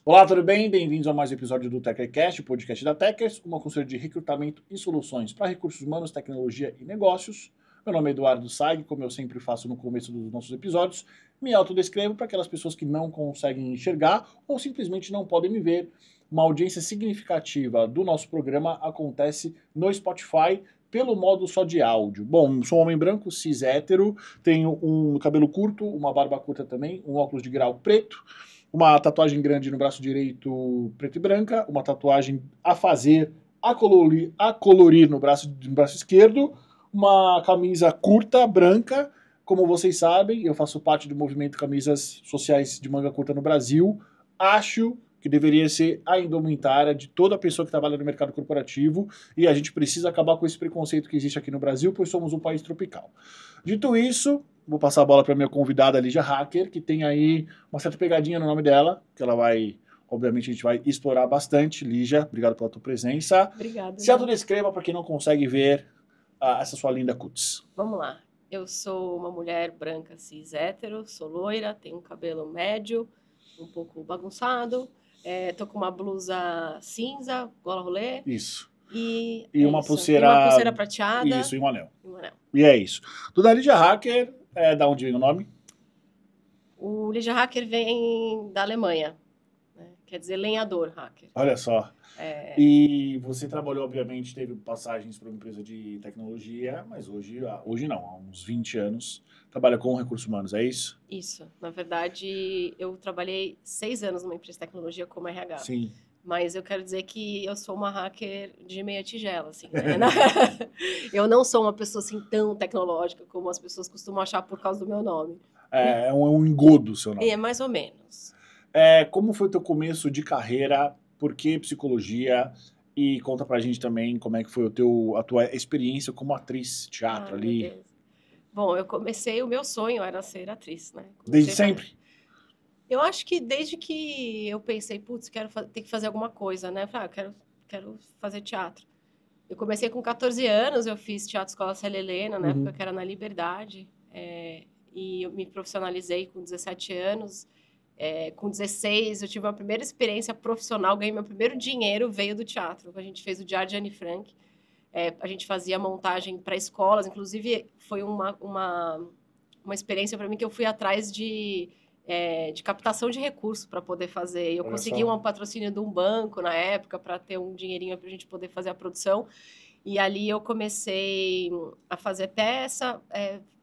Olá, tudo bem? Bem-vindos a mais um episódio do TeckerCast, o podcast da Teckers, uma consultoria de recrutamento e soluções para recursos humanos, tecnologia e negócios. Meu nome é Eduardo Saig, como eu sempre faço no começo dos nossos episódios, me autodescrevo para aquelas pessoas que não conseguem enxergar ou simplesmente não podem me ver. Uma audiência significativa do nosso programa acontece no Spotify pelo modo só de áudio. Bom, sou um homem branco, cis hétero, tenho um cabelo curto, uma barba curta também, um óculos de grau preto, uma tatuagem grande no braço direito preta e branca, uma tatuagem a fazer, a colorir no braço esquerdo, uma camisa curta, branca. Como vocês sabem, eu faço parte do movimento Camisas Sociais de Manga Curta no Brasil. Acho que deveria ser a indumentária de toda pessoa que trabalha no mercado corporativo, e a gente precisa acabar com esse preconceito que existe aqui no Brasil, pois somos um país tropical. Dito isso, vou passar a bola para minha convidada, Lígia Hacker, que tem aí uma certa pegadinha no nome dela, que ela vai, obviamente, a gente vai explorar bastante. Lígia, obrigado pela tua presença. Obrigada. Se autodescreva para quem não consegue ver essa sua linda cutis. Vamos lá. Eu sou uma mulher branca cis hétero, sou loira, tenho um cabelo médio, um pouco bagunçado, tô com uma blusa cinza, gola rolê. Isso. E uma isso. pulseira... E uma pulseira prateada. Isso, e um anel. E um anel. E é isso. Do da Lígia Hacker, da onde vem o nome? O Lígia Hacker vem da Alemanha, né? Quer dizer lenhador hacker. Olha só. E você trabalhou, obviamente, teve passagens para uma empresa de tecnologia, mas hoje não, há uns 20 anos, trabalha com recursos humanos, é isso? Isso. Na verdade, eu trabalhei 6 anos numa empresa de tecnologia como RH. Sim. Mas eu quero dizer que eu sou uma hacker de meia tigela, assim, né? Eu não sou uma pessoa, assim, tão tecnológica como as pessoas costumam achar por causa do meu nome. É um engodo o seu nome. É, mais ou menos. Como foi o teu começo de carreira? Por que psicologia? E conta pra gente também como é que foi a tua experiência como atriz, teatro ali. Meu Deus. Bom, eu comecei, o meu sonho era ser atriz, né? Desde sempre? Eu acho que desde que eu pensei, putz, ter que fazer alguma coisa, né? Falei, quero fazer teatro. Eu comecei com 14 anos, eu fiz Teatro Escola Célia Helena, na época que era na Liberdade. E eu me profissionalizei com 17 anos. Com 16, eu tive uma primeira experiência profissional, ganhei meu primeiro dinheiro, veio do teatro. A gente fez o Diário de Anne Frank. A gente fazia montagem para escolas, inclusive foi uma experiência para mim que eu fui atrás de captação de recursos para poder fazer. Eu consegui um patrocínio de um banco na época para ter um dinheirinho para a gente poder fazer a produção. E ali eu comecei a fazer peça.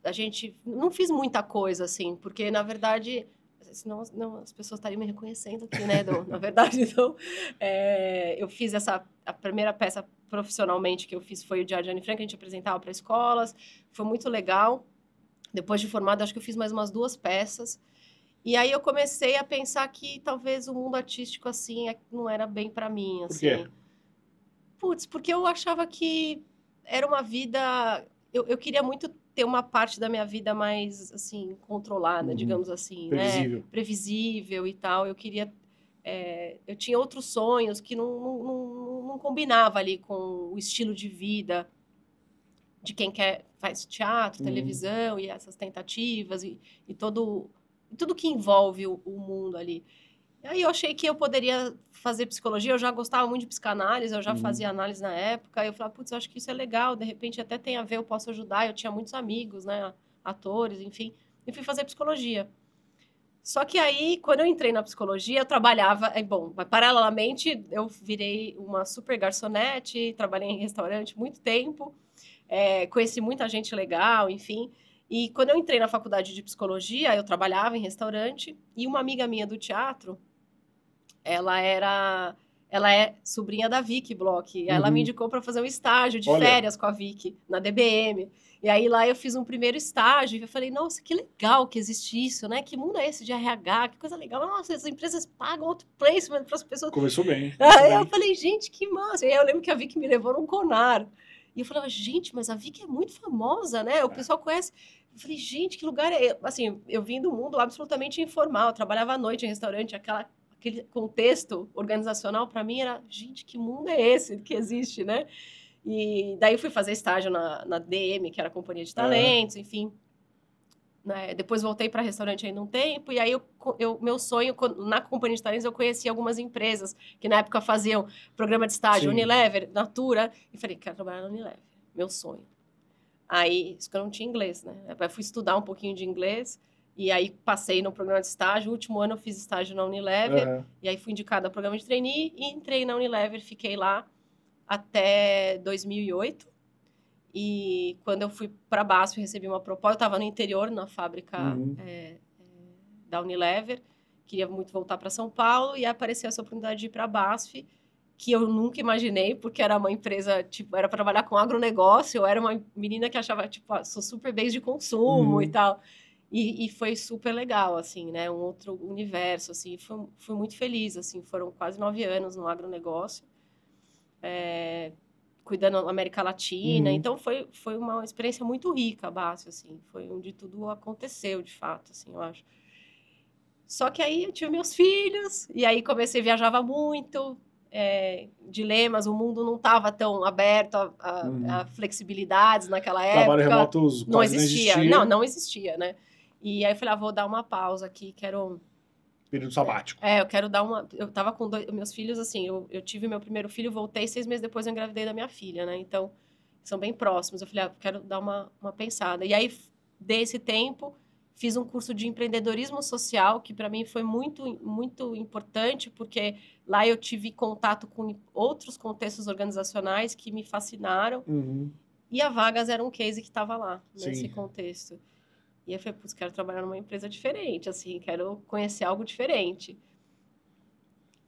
A gente não fiz muita coisa, assim, porque, na verdade, senão as pessoas estariam me reconhecendo aqui, né, Edu? Na verdade, então, eu fiz a primeira peça profissionalmente que eu fiz foi o Diário de Anne Frank, a gente apresentava para escolas, foi muito legal. Depois de formada, acho que eu fiz mais umas 2 peças. E aí eu comecei a pensar que talvez o mundo artístico, assim, não era bem para mim, assim. Por quê? Putz, porque eu achava que era uma vida... Eu queria muito ter uma parte da minha vida mais, assim, controlada, digamos assim, previsível. Né? Previsível e tal. Eu queria... eu tinha outros sonhos que não combinava ali com o estilo de vida de quem faz teatro, televisão e essas tentativas e tudo que envolve o mundo ali. E aí eu achei que eu poderia fazer psicologia, eu já gostava muito de psicanálise, eu já fazia análise na época, aí eu falava, putz, eu acho que isso é legal, de repente até tem a ver, eu posso ajudar, eu tinha muitos amigos, né, atores, enfim, e fui fazer psicologia. Só que aí, quando eu entrei na psicologia, eu trabalhava, paralelamente, eu virei uma super garçonete, trabalhei em restaurante muito tempo, conheci muita gente legal, enfim. E quando eu entrei na faculdade de psicologia, eu trabalhava em restaurante, e uma amiga minha do teatro, ela é sobrinha da Vicky Bloch, e ela me indicou para fazer um estágio de férias com a Vicky, na DBM. E aí lá eu fiz um primeiro estágio, e eu falei, nossa, que legal que existe isso, né? Que mundo é esse de RH? Que coisa legal. Nossa, as empresas pagam outplacement para as pessoas. Começou bem. Aí eu falei, gente, que massa. E aí eu lembro que a Vicky me levou num Conar. E eu falava, gente, mas a Vicky é muito famosa, né? O pessoal conhece. Eu falei, gente, que lugar é... Assim, eu vim do mundo absolutamente informal. Eu trabalhava à noite em restaurante, aquele contexto organizacional, para mim, era, gente, que mundo é esse que existe, né? E daí eu fui fazer estágio na DM, que era a Companhia de Talentos, enfim. né? Depois voltei para restaurante ainda um tempo, e aí meu sonho, na companhia de talentos, eu conheci algumas empresas que na época faziam programa de estágio, Sim. Unilever, Natura, e falei, quero trabalhar na Unilever, meu sonho. Aí, isso que eu não tinha inglês, né? Eu fui estudar um pouquinho de inglês, e aí passei no programa de estágio. O último ano eu fiz estágio na Unilever, e aí fui indicada ao programa de trainee, e entrei na Unilever, fiquei lá até 2008. E quando eu fui para BASF, recebi uma proposta, eu estava no interior, na fábrica da Unilever, queria muito voltar para São Paulo, e apareceu essa oportunidade de ir para a BASF, que eu nunca imaginei, porque era uma empresa, tipo, era para trabalhar com agronegócio, eu era uma menina que achava, tipo, sou super bem de consumo e tal. E foi super legal, assim, né? Um outro universo, assim. Fui muito feliz, assim. Foram quase 9 anos no agronegócio, cuidando da América Latina. Então, foi uma experiência muito rica, a BASF, assim. Foi onde tudo aconteceu, de fato, assim, eu acho. Só que aí eu tive meus filhos, e aí comecei a viajar muito, dilemas, o mundo não estava tão aberto a flexibilidades naquela época. Trabalho remoto não quase existia. Não existia, né? E aí eu falei, vou dar uma pausa aqui, quero... Período sabático. Eu quero dar uma... Eu tava com meus filhos, assim, eu tive meu primeiro filho, voltei 6 meses depois, eu engravidei da minha filha, né? Então, são bem próximos. Eu falei, quero dar uma pensada. E aí, dei esse tempo, fiz um curso de empreendedorismo social, que para mim foi muito, muito importante, porque lá eu tive contato com outros contextos organizacionais que me fascinaram. E a Vagas era um case que estava lá, nesse contexto. E eu falei, quero trabalhar numa empresa diferente, assim, quero conhecer algo diferente.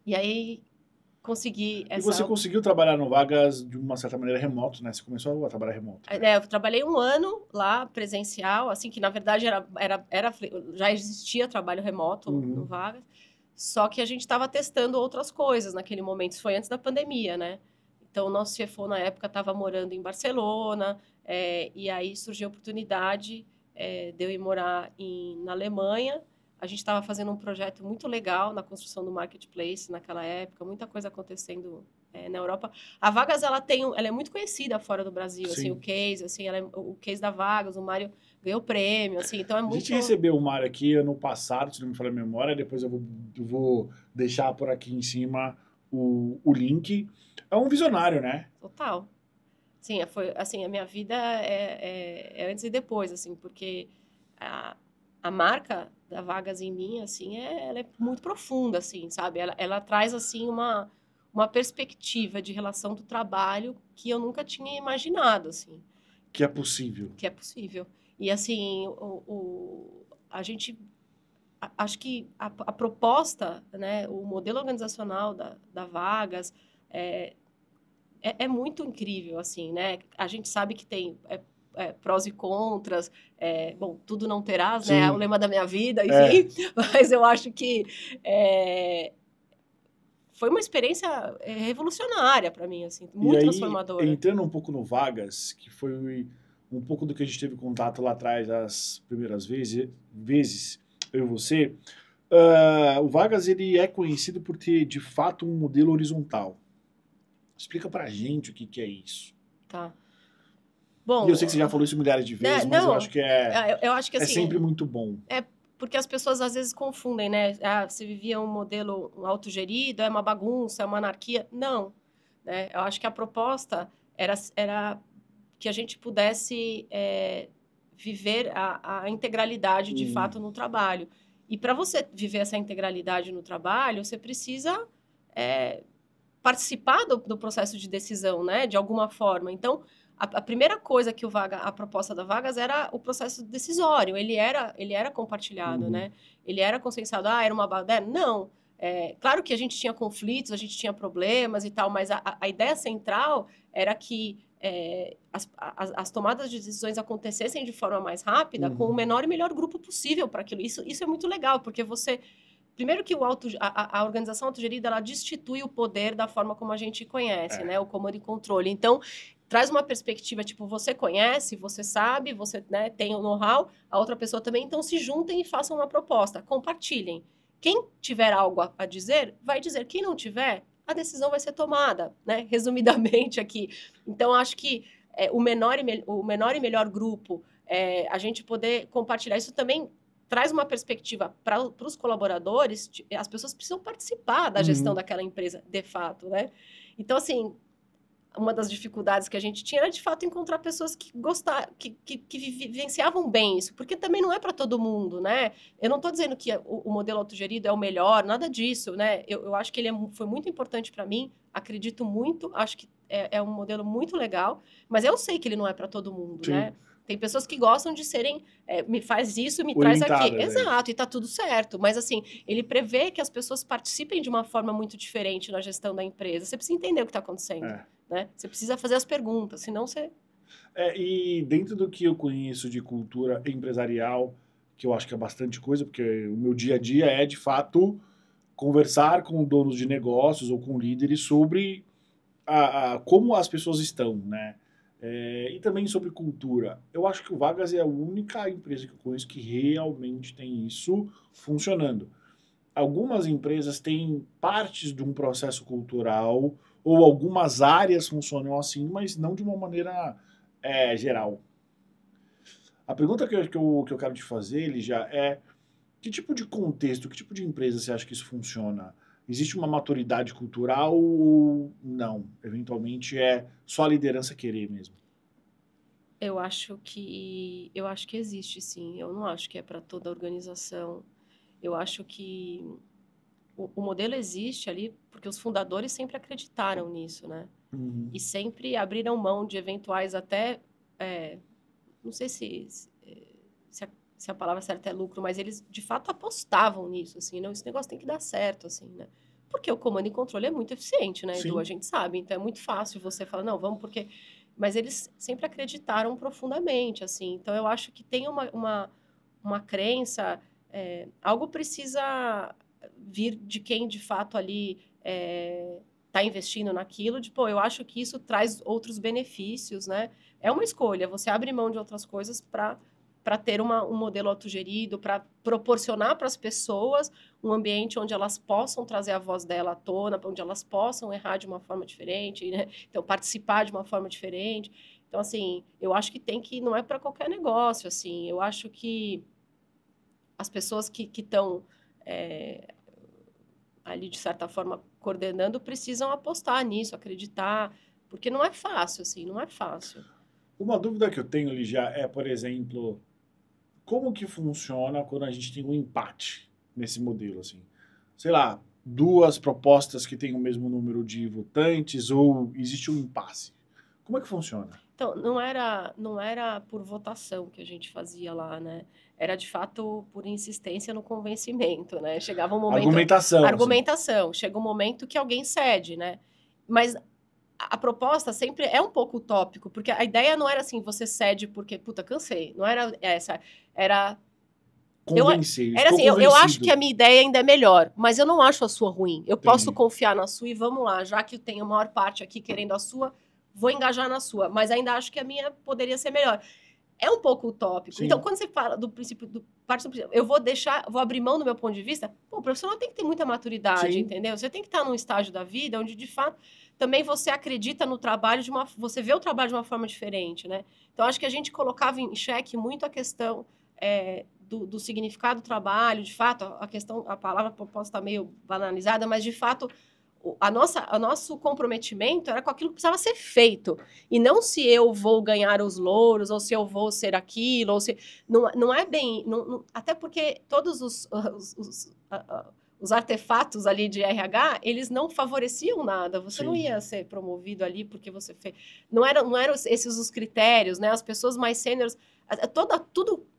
E aí, consegui essa... E você conseguiu trabalhar no Vagas de uma certa maneira remoto, né? Você começou a trabalhar remoto. Né? Eu trabalhei 1 ano lá, presencial, assim, que na verdade já existia trabalho remoto no Vagas, só que a gente estava testando outras coisas naquele momento. Isso foi antes da pandemia, né? Então, o nosso CFO, na época, estava morando em Barcelona, e aí surgiu a oportunidade de eu ir morar na Alemanha. A gente estava fazendo um projeto muito legal na construção do marketplace naquela época, muita coisa acontecendo na Europa. A Vagas, ela é muito conhecida fora do Brasil, assim, o case, assim, o case da Vagas, o Mário ganhou prêmio, assim, então é muito... A gente recebeu o Mário aqui ano passado, se não me falha a memória, depois eu vou deixar por aqui em cima o link. É um visionário, né? Total. Sim, foi, assim, a minha vida é antes e depois, assim, porque a marca da Vagas em mim, assim, ela é muito profunda, assim, sabe? Ela traz, assim, uma perspectiva de relação do trabalho que eu nunca tinha imaginado, assim. Que é possível. Que é possível. E, assim, a gente... Acho que a proposta, né, o modelo organizacional da Vagas é muito incrível, assim, né? A gente sabe que tem prós e contras, bom, tudo não terás, né? É o lema da minha vida, enfim, mas eu acho que foi uma experiência revolucionária para mim, assim, muito transformadora. Entrando um pouco no Vagas, que foi um pouco do que a gente teve contato lá atrás, as primeiras vezes eu e você, o Vagas, ele é conhecido por ter, de fato, um modelo horizontal. Explica pra gente o que é isso. Tá. Bom, e eu sei que você já falou isso milhares de vezes, mas eu acho que eu acho que, assim, sempre muito bom. Porque as pessoas às vezes confundem, né? Você vivia um modelo autogerido, é uma bagunça, é uma anarquia. Não. Né? Eu acho que a proposta era que a gente pudesse viver a integralidade, de fato, no trabalho. E para você viver essa integralidade no trabalho, você precisa participar do processo de decisão, né? De alguma forma. Então, a primeira coisa que a proposta da Vagas era o processo decisório. Ele era compartilhado, né? Ele era consensuado. Era uma baderna? Não. Claro que a gente tinha conflitos, a gente tinha problemas e tal, mas a ideia central era que as tomadas de decisões acontecessem de forma mais rápida, com o menor e melhor grupo possível para aquilo. Isso é muito legal, porque você... Primeiro que a organização autogerida, ela destitui o poder da forma como a gente conhece, né? O comando e controle. Então, traz uma perspectiva, tipo, você conhece, você sabe, você, né, tem o know-how, a outra pessoa também, então se juntem e façam uma proposta, compartilhem. Quem tiver algo a dizer, vai dizer. Quem não tiver, a decisão vai ser tomada, né? Resumidamente aqui. Então, acho que o menor e melhor grupo a gente poder compartilhar. Isso também traz uma perspectiva para os colaboradores, as pessoas precisam participar da gestão daquela empresa, de fato, né? Então, assim, uma das dificuldades que a gente tinha era, de fato, encontrar pessoas que gostavam, que vivenciavam bem isso, porque também não é para todo mundo, né? Eu não estou dizendo que o modelo autogerido é o melhor, nada disso, né? Eu acho que ele foi muito importante para mim, acredito muito, acho que é um modelo muito legal, mas eu sei que ele não é para todo mundo, né? Tem pessoas que gostam de serem, me faz isso, me traz aqui. Exato, e tá tudo certo. Mas, assim, ele prevê que as pessoas participem de uma forma muito diferente na gestão da empresa. Você precisa entender o que está acontecendo, né? Você precisa fazer as perguntas, senão você... E dentro do que eu conheço de cultura empresarial, que eu acho que é bastante coisa, porque o meu dia a dia é, de fato, conversar com donos de negócios ou com líderes sobre como as pessoas estão, né? E também sobre cultura. Eu acho que o Vagas é a única empresa que eu conheço que realmente tem isso funcionando. Algumas empresas têm partes de um processo cultural ou algumas áreas funcionam assim, mas não de uma maneira geral. A pergunta que eu quero te fazer, Lígia, é que tipo de contexto, que tipo de empresa você acha que isso funciona? Existe uma maturidade cultural ou não? Eventualmente é só a liderança querer mesmo? Eu acho que existe, sim. Eu não acho que é para toda a organização. Eu acho que o modelo existe ali porque os fundadores sempre acreditaram nisso, né? E sempre abriram mão de eventuais até... não sei se a palavra certa é lucro, mas eles de fato apostavam nisso, assim, não, esse negócio tem que dar certo, assim, né? Porque o comando e controle é muito eficiente, né, Edu? A gente sabe, então é muito fácil você falar, não, vamos porque... Mas eles sempre acreditaram profundamente, assim, então eu acho que tem uma crença, algo precisa vir de quem de fato ali está investindo naquilo, de, pô, eu acho que isso traz outros benefícios, né? É uma escolha, você abre mão de outras coisas para ter um modelo autogerido, para proporcionar para as pessoas um ambiente onde elas possam trazer a voz dela à tona, onde elas possam errar de uma forma diferente, né? Então, participar de uma forma diferente. Então, assim, eu acho que não é para qualquer negócio, assim, eu acho que as pessoas que estão ali, de certa forma, coordenando, precisam apostar nisso, acreditar, porque não é fácil, assim, não é fácil. Uma dúvida que eu tenho, Lígia, é, por exemplo, como que funciona quando a gente tem um empate nesse modelo, assim? Sei lá, duas propostas que têm o mesmo número de votantes ou existe um impasse? Como é que funciona? Então, não era por votação que a gente fazia lá, né? Era, de fato, por insistência no convencimento, né? Chegava um momento... Argumentação. Argumentação. Assim. Chega um momento que alguém cede, né? Mas a proposta sempre é um pouco utópico, porque a ideia não era assim, você cede porque, puta, cansei. Não era essa. Era... Convencer. Era assim, eu acho que a minha ideia ainda é melhor, mas eu não acho a sua ruim. Eu posso confiar na sua e vamos lá, já que eu tenho a maior parte aqui querendo a sua, vou engajar na sua, mas ainda acho que a minha poderia ser melhor. É um pouco utópico. Sim. Então, quando você fala do princípio, eu vou abrir mão do meu ponto de vista, pô, o profissional tem que ter muita maturidade, Sim. entendeu? Você tem que estar num estágio da vida onde, de fato, também você acredita no trabalho você vê o trabalho de uma forma diferente, né? Então, acho que a gente colocava em xeque muito a questão do significado do trabalho, de fato, a palavra pode estar meio banalizada, mas, de fato, o nosso comprometimento era com aquilo que precisava ser feito. E não se eu vou ganhar os louros, ou se eu vou ser aquilo, ou se... Não é bem... até porque todos os artefatos ali de RH, eles não favoreciam nada. Você Sim. não ia ser promovido ali porque você fez... Não eram esses os critérios, né? As pessoas mais sêniores...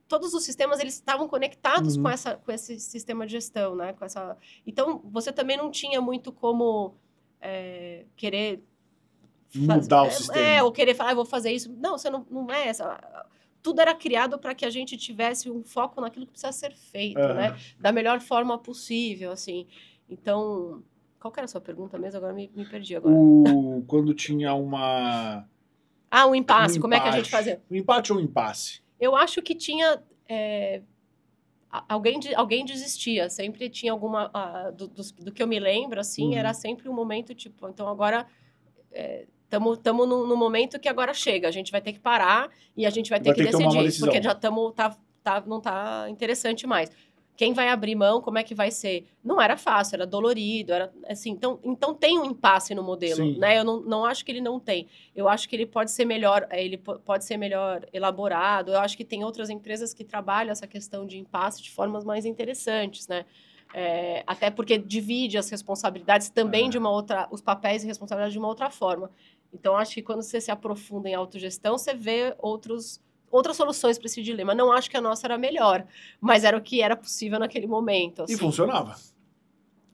Todos os sistemas, eles estavam conectados com esse sistema de gestão, né? Então, você também não tinha muito como querer... Mudar o sistema. Ou querer falar, vou fazer isso. Não, você não é essa... Tudo era criado para que a gente tivesse um foco naquilo que precisa ser feito, né? Da melhor forma possível, assim. Então, qual que era a sua pergunta mesmo? Agora me perdi agora. Quando tinha uma... um impasse. Como é que a gente fazia? Um empate ou um impasse? Eu acho que tinha... Alguém desistia. Sempre tinha do que eu me lembro, assim, era sempre um momento, tipo, então agora... estamos no momento que agora chega, a gente vai ter que parar e a gente vai ter que decidir, porque já estamos, não tá interessante mais. Quem vai abrir mão, como é que vai ser? Não era fácil, era dolorido, era assim, então tem um impasse no modelo, Sim. né? Eu não acho que ele não tem. Eu acho que ele pode ser melhor elaborado. Eu acho que tem outras empresas que trabalham essa questão de impasse de formas mais interessantes, né? Até porque divide as responsabilidades também os papéis e responsabilidades de uma outra forma. Então, acho que quando você se aprofunda em autogestão, você vê outras soluções para esse dilema. Não acho que a nossa era melhor, mas era o que era possível naquele momento. Assim. E funcionava?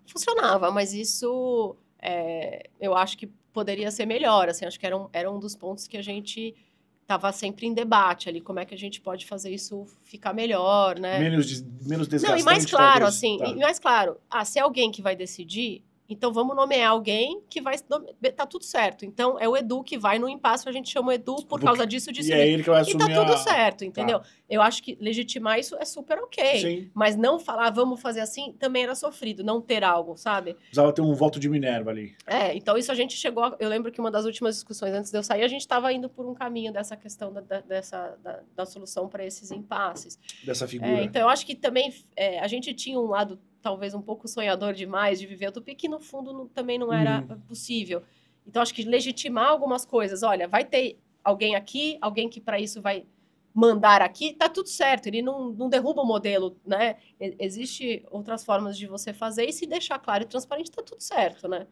Funcionava, mas isso eu acho que poderia ser melhor. Assim, acho que era um dos pontos que a gente estava sempre em debate ali. Como é que a gente pode fazer isso ficar melhor, né? Menos desgastante. Não, e mais claro, talvez. assim, e mais claro, se é alguém que vai decidir, então vamos nomear alguém que vai... Tá tudo certo. Então, é o Edu que vai no impasse, a gente chama o Edu por causa disso. E é ele que vai assumir. E tá tudo certo, entendeu? Tá. Eu acho que legitimar isso é super ok. Sim. Mas não falar, vamos fazer assim, também era sofrido, não ter algo, sabe? Precisava ter um voto de Minerva ali. Então isso a gente chegou... Eu lembro que uma das últimas discussões antes de eu sair, a gente estava indo por um caminho dessa questão da solução para esses impasses. Dessa figura. Então eu acho que também a gente tinha um lado talvez um pouco sonhador demais de viver a utopia, que no fundo também não era possível. Então, acho que legitimar algumas coisas. Olha, vai ter alguém aqui, alguém que para isso vai mandar aqui, tá tudo certo. Ele não derruba o modelo, né? Existem outras formas de você fazer e se deixar claro e transparente, tá tudo certo, né?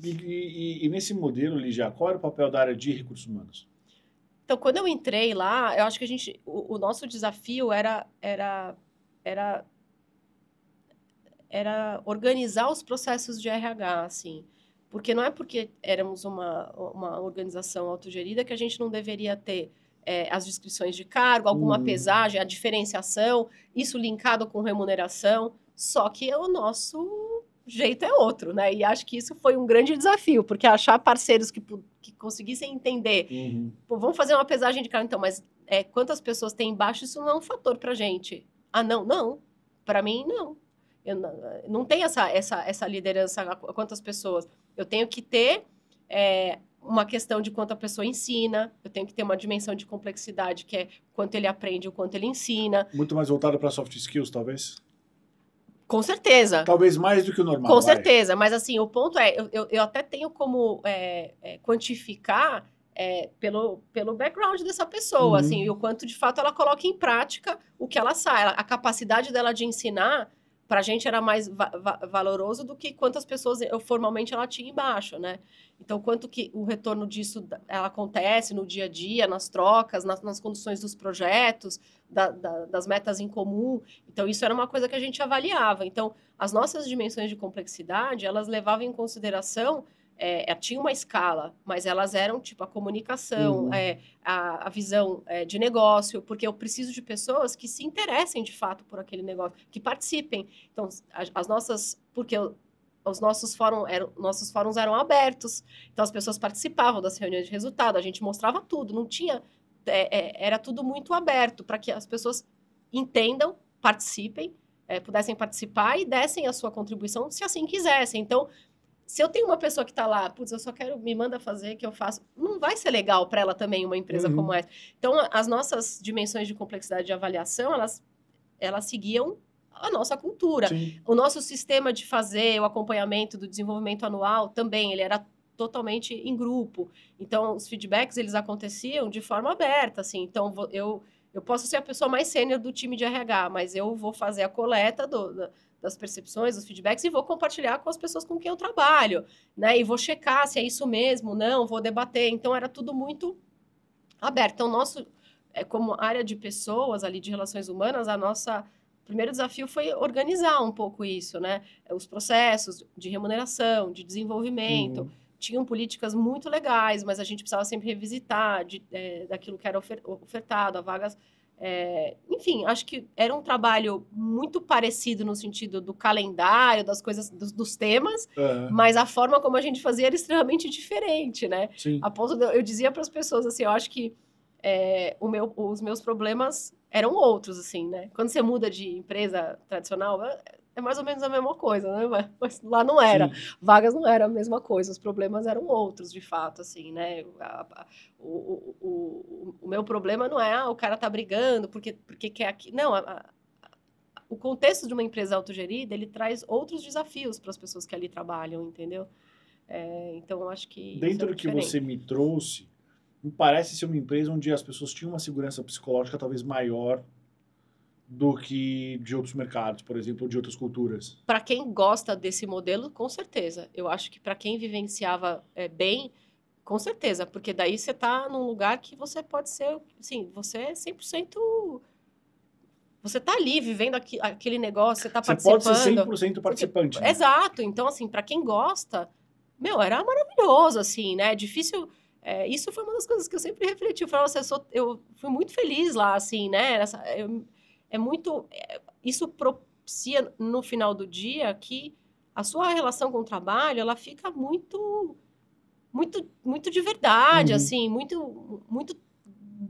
E nesse modelo, Lígia, qual era o papel da área de recursos humanos? Então, quando eu entrei lá, eu acho que o nosso desafio era organizar os processos de RH, assim. Porque não é porque éramos uma organização autogerida que a gente não deveria ter as descrições de cargo, alguma pesagem, a diferenciação, isso linkado com remuneração, só que o nosso jeito é outro, né? E acho que isso foi um grande desafio, porque achar parceiros que conseguissem entender, pô, vamos fazer uma pesagem de cargo, então, mas quantas pessoas tem embaixo, isso não é um fator pra gente. Não. Pra mim, não. Eu não tenho essa liderança, quantas pessoas. Eu tenho que ter uma questão de quanto a pessoa ensina, eu tenho que ter uma dimensão de complexidade, que é quanto ele aprende, o quanto ele ensina. Muito mais voltado para soft skills, talvez? Com certeza. Talvez mais do que o normal. Com certeza, mas assim, o ponto eu até tenho como quantificar pelo background dessa pessoa, assim, e o quanto de fato ela coloca em prática o que ela sabe, a capacidade dela de ensinar. Pra gente era mais valoroso do que quantas pessoas formalmente ela tinha embaixo, né? Então, quanto que o retorno disso ela acontece no dia a dia, nas trocas, nas condições dos projetos, das metas em comum. Então, isso era uma coisa que a gente avaliava. Então, as nossas dimensões de complexidade, elas levavam em consideração... tinha uma escala, mas elas eram tipo a comunicação, a visão de negócio, porque eu preciso de pessoas que se interessem de fato por aquele negócio, que participem. Então, porque os nossos fóruns eram abertos, então as pessoas participavam das reuniões de resultado, a gente mostrava tudo, não tinha, era tudo muito aberto para que as pessoas entendam, participem, pudessem participar e dessem a sua contribuição se assim quisessem. Então, se eu tenho uma pessoa que está lá, putz, eu só quero, me manda fazer, que eu faço, não vai ser legal para ela também uma empresa como essa. Então, as nossas dimensões de complexidade de avaliação, elas seguiam a nossa cultura. Sim. O nosso sistema de fazer o acompanhamento do desenvolvimento anual também, ele era totalmente em grupo. Então, os feedbacks, eles aconteciam de forma aberta, assim. Então, eu posso ser a pessoa mais sênior do time de RH, mas eu vou fazer a coleta das percepções, dos feedbacks, e vou compartilhar com as pessoas com quem eu trabalho, né? E vou checar se é isso mesmo, não, vou debater. Então, era tudo muito aberto. Então, como área de pessoas ali, de relações humanas, o primeiro desafio foi organizar um pouco isso, né? Os processos de remuneração, de desenvolvimento. Tinham políticas muito legais, mas a gente precisava sempre revisitar daquilo que era ofertado, a vagas... enfim, acho que era um trabalho muito parecido no sentido do calendário, das coisas, dos temas, mas a forma como a gente fazia era extremamente diferente, né? Sim. A ponto eu dizia para as pessoas, assim, eu acho que os meus problemas eram outros, assim, né? Quando você muda de empresa tradicional, é mais ou menos a mesma coisa, né? Mas lá não era. Sim. Vagas não era a mesma coisa, os problemas eram outros, de fato, assim, né? O meu problema não é, o cara tá brigando porque quer aqui. Não, o contexto de uma empresa autogerida, ele traz outros desafios para as pessoas que ali trabalham, entendeu? Então, eu acho que isso é Dentro do muito que diferente. você me trouxe, me parece ser uma empresa onde as pessoas tinham uma segurança psicológica talvez maior do que de outros mercados, por exemplo, ou de outras culturas. Para quem gosta desse modelo, com certeza. Eu acho que para quem vivenciava bem, com certeza, porque daí você está num lugar que você pode ser, sim, você é 100%. Você está ali vivendo aquele negócio, você está Você pode ser participando. 100% participante, né? Exato. Então, assim, para quem gosta, meu, era maravilhoso, assim, né? Difícil. Isso foi uma das coisas que eu sempre refleti. Eu falei, eu fui muito feliz lá, assim, né? Isso propicia no final do dia que a sua relação com o trabalho, ela fica muito, muito, muito de verdade, Uhum. assim, muito, muito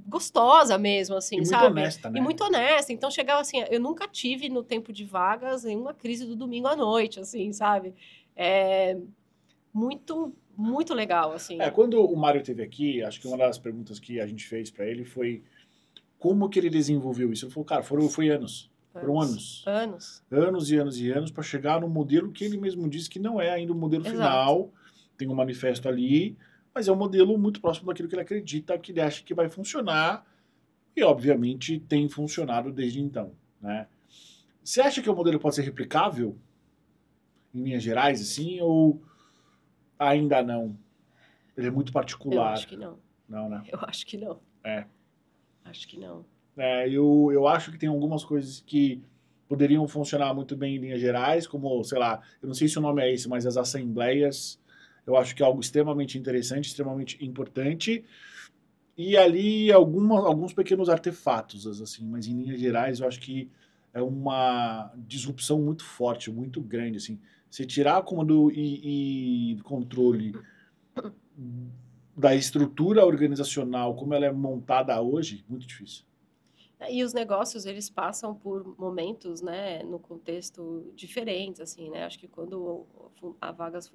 gostosa mesmo, assim, E muito sabe? honesta, né? E muito honesta. Então, chegava assim, eu nunca tive no tempo de vagas nenhuma crise do domingo à noite, assim, sabe? Muito, muito legal, assim. Quando o Mário esteve aqui, acho que uma das perguntas que a gente fez para ele foi como que ele desenvolveu isso. Ele falou, cara, foi anos. Foram anos. Anos. Anos e anos e anos para chegar no modelo que ele mesmo disse que não é ainda o modelo Exato. final. Tem um manifesto ali, mas é um modelo muito próximo daquilo que ele acredita, que ele acha que vai funcionar. E, obviamente, tem funcionado desde então, né? Você acha que o modelo pode ser replicável em linhas gerais, assim, ou ainda não? Ele é muito particular. Eu acho que não. Não, né? Eu acho que não. Acho que não. Eu acho que tem algumas coisas que poderiam funcionar muito bem em linhas gerais, como, sei lá, eu não sei se o nome é esse, mas as assembleias, eu acho que é algo extremamente interessante, extremamente importante, e ali alguns pequenos artefatos, assim, mas em linhas gerais eu acho que é uma disrupção muito forte, muito grande, assim. Você tirar comando e controle da estrutura organizacional como ela é montada hoje, muito difícil. E os negócios, eles passam por momentos, né, no contexto diferentes, assim, né? Acho que quando a Vagas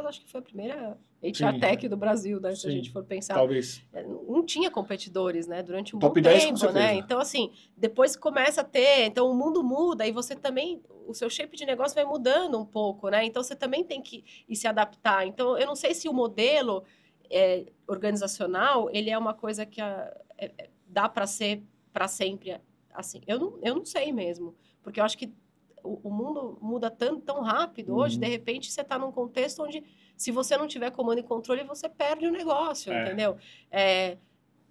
acho que foi a primeira HR Tech do Brasil, né? Se a gente for pensar. Talvez. Não tinha competidores, né? Durante um Top bom 10, com tempo, certeza. né? Então, assim, depois começa a ter... Então, o mundo muda e você também... O seu shape de negócio vai mudando um pouco, né? Então, você também tem que ir se adaptar. Então, eu não sei se o modelo organizacional, ele é uma coisa que dá para ser para sempre, assim, eu não sei mesmo, porque eu acho que o mundo muda tão rápido hoje, de repente você está num contexto onde, se você não tiver comando e controle, você perde o negócio, entendeu?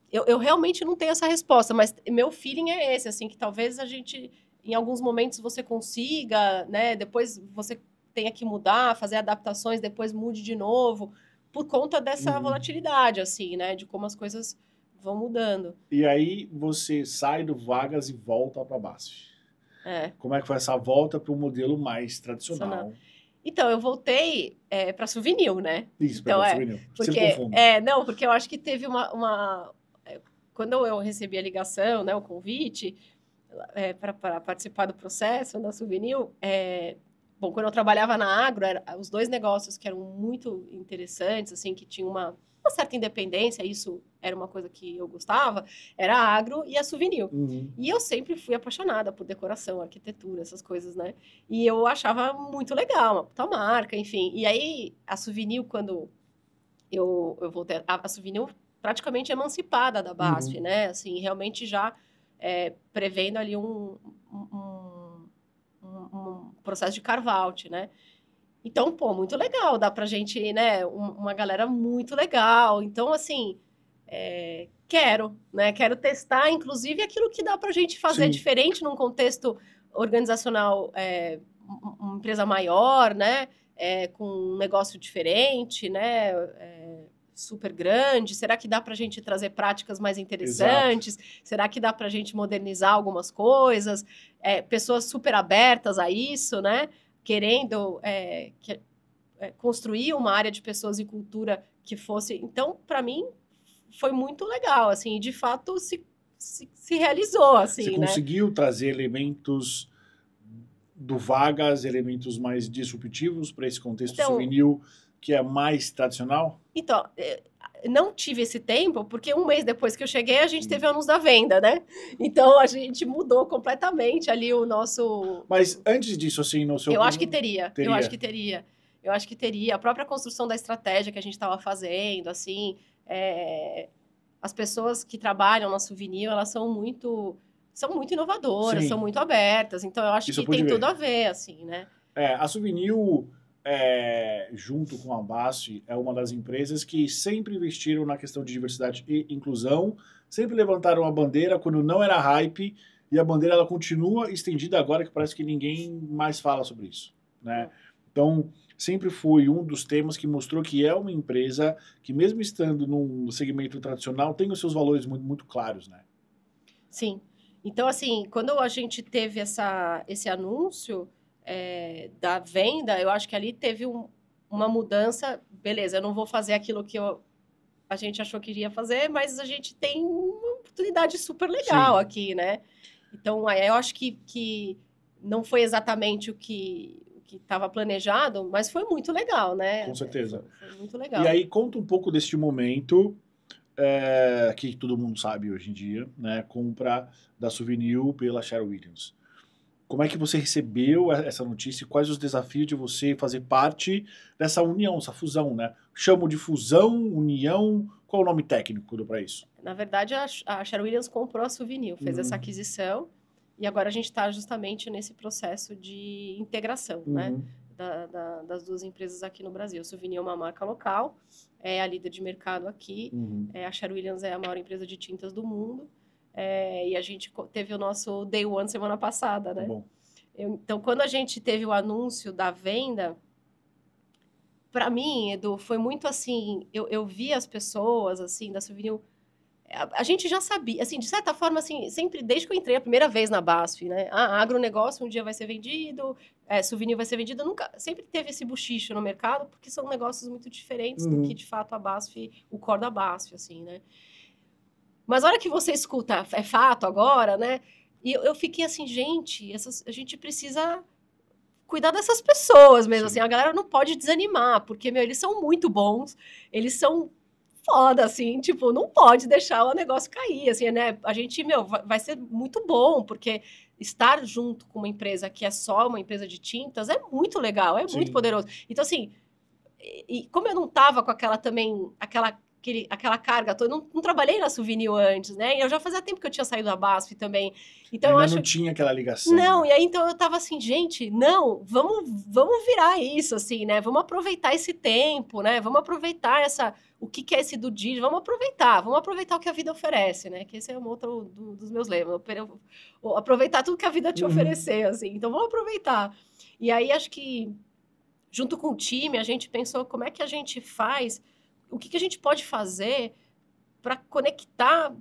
Eu realmente não tenho essa resposta, mas meu feeling é esse, assim, que talvez a gente, em alguns momentos você consiga, né, depois você tenha que mudar, fazer adaptações, depois mude de novo, por conta dessa volatilidade, assim, né, de como as coisas vão mudando. E aí você sai do Vagas e volta para a BASF. Como é que foi essa volta para o modelo mais tradicional? Então, eu voltei para Souvenir, né? Isso, então, Souvenir. Não, porque eu acho que teve quando eu recebi a ligação, né, o convite para participar do processo na Souvenir, bom, quando eu trabalhava na Agro, os dois negócios que eram muito interessantes, assim, que tinham uma certa independência, isso era uma coisa que eu gostava, era a Agro e a Souvenir. E eu sempre fui apaixonada por decoração, arquitetura, essas coisas, né? E eu achava muito legal, uma puta marca, enfim. E aí, a Souvenir, quando eu voltei, a Souvenir praticamente emancipada da BASF, né? Assim, realmente já prevendo ali um processo de carve-out, né? Então, pô, muito legal, dá pra gente, né, uma galera muito legal. Então, assim, quero testar, inclusive, aquilo que dá pra gente fazer diferente num contexto organizacional, uma empresa maior, né, com um negócio diferente, né, super grande. Será que dá pra gente trazer práticas mais interessantes? Exato. Será que dá pra gente modernizar algumas coisas? Pessoas super abertas a isso, né? Querendo construir uma área de pessoas e cultura que fosse... Então, para mim, foi muito legal, assim, e de fato se realizou, assim, Você conseguiu trazer elementos do vagas, elementos mais disruptivos para esse contexto Então, souvenir que é mais tradicional? Então, não tive esse tempo, porque um mês depois que eu cheguei, a gente teve o anúncio da venda, né? Então, a gente mudou completamente ali o nosso... Mas antes disso, assim, no seu... Eu acho que teria. Teria. Eu acho que teria. Eu acho que teria. A própria construção da estratégia que a gente estava fazendo, assim, as pessoas que trabalham na Souvenir, elas são muito inovadoras, Sim. são muito abertas. Então, eu acho Isso eu que pude tem ver. tudo a ver, assim, né? A Souvenir, junto com a BASF, é uma das empresas que sempre investiram na questão de diversidade e inclusão, sempre levantaram a bandeira quando não era hype, e a bandeira ela continua estendida agora, que parece que ninguém mais fala sobre isso, né? Então, sempre foi um dos temas que mostrou que é uma empresa que, mesmo estando num segmento tradicional, tem os seus valores muito, muito claros, né? Sim. Então, assim, quando a gente teve esse anúncio da venda, eu acho que ali teve uma mudança. Beleza, eu não vou fazer aquilo que a gente achou que iria fazer, mas a gente tem uma oportunidade super legal aqui, né? Então, eu acho que não foi exatamente o que estava planejado, mas foi muito legal, né? Com certeza. Foi muito legal. E aí, conta um pouco deste momento que todo mundo sabe hoje em dia, né? Compra da Souvenir pela Sherwin Williams. Como é que você recebeu essa notícia e quais os desafios de você fazer parte dessa união, essa fusão, né? Chamo de fusão, união, qual é o nome técnico para isso? Na verdade, a Sherwin Williams comprou a Souvenir, fez essa aquisição, e agora a gente está justamente nesse processo de integração, né? Das duas empresas aqui no Brasil. A Souvenir é uma marca local, é a líder de mercado aqui, a Sherwin Williams é a maior empresa de tintas do mundo, e a gente teve o nosso Day One semana passada, né? Bom. Então, quando a gente teve o anúncio da venda, para mim, Edu, foi muito assim, eu vi as pessoas, assim, da Souvenir, a gente já sabia, assim, de certa forma, assim, sempre, desde que eu entrei a primeira vez na BASF, né? Agronegócio um dia vai ser vendido, Souvenir vai ser vendido, sempre teve esse buchicho no mercado, porque são negócios muito diferentes do que, de fato, a BASF, o core da BASF, assim, né? Mas a hora que você escuta, é fato agora, né? E eu fiquei assim, gente, a gente precisa cuidar dessas pessoas mesmo, assim, a galera não pode desanimar, porque, eles são muito bons, eles são foda, assim, tipo, não pode deixar o negócio cair, assim, né? A gente, vai ser muito bom, porque estar junto com uma empresa que é só uma empresa de tintas é muito legal, é muito poderoso. Então, assim, e como eu não tava com aquela carga toda, não trabalhei na Souvenir antes, né? E eu já fazia tempo que eu tinha saído da BASF também. Então, eu acho não tinha aquela ligação. Não, e aí então eu tava assim, gente, não, vamos virar isso, assim, né? Vamos aproveitar esse tempo, né? Vamos aproveitar o que é esse do dia, vamos aproveitar o que a vida oferece, né? Que esse é um outro dos meus lemas. Aproveitar tudo que a vida te oferecer, assim. Então vamos aproveitar. E aí acho que, junto com o time, a gente pensou como é que a gente faz, o que a gente pode fazer para conectar